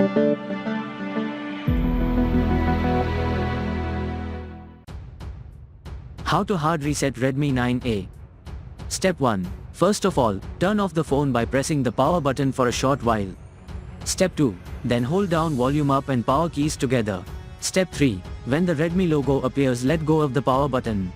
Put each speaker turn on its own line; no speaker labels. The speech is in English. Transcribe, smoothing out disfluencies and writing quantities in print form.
How to hard reset Redmi 9A. Step 1. First of all, turn off the phone by pressing the power button for a short while. Step 2. Then hold down volume up and power keys together. Step 3. When the Redmi logo appears, let go of the power button.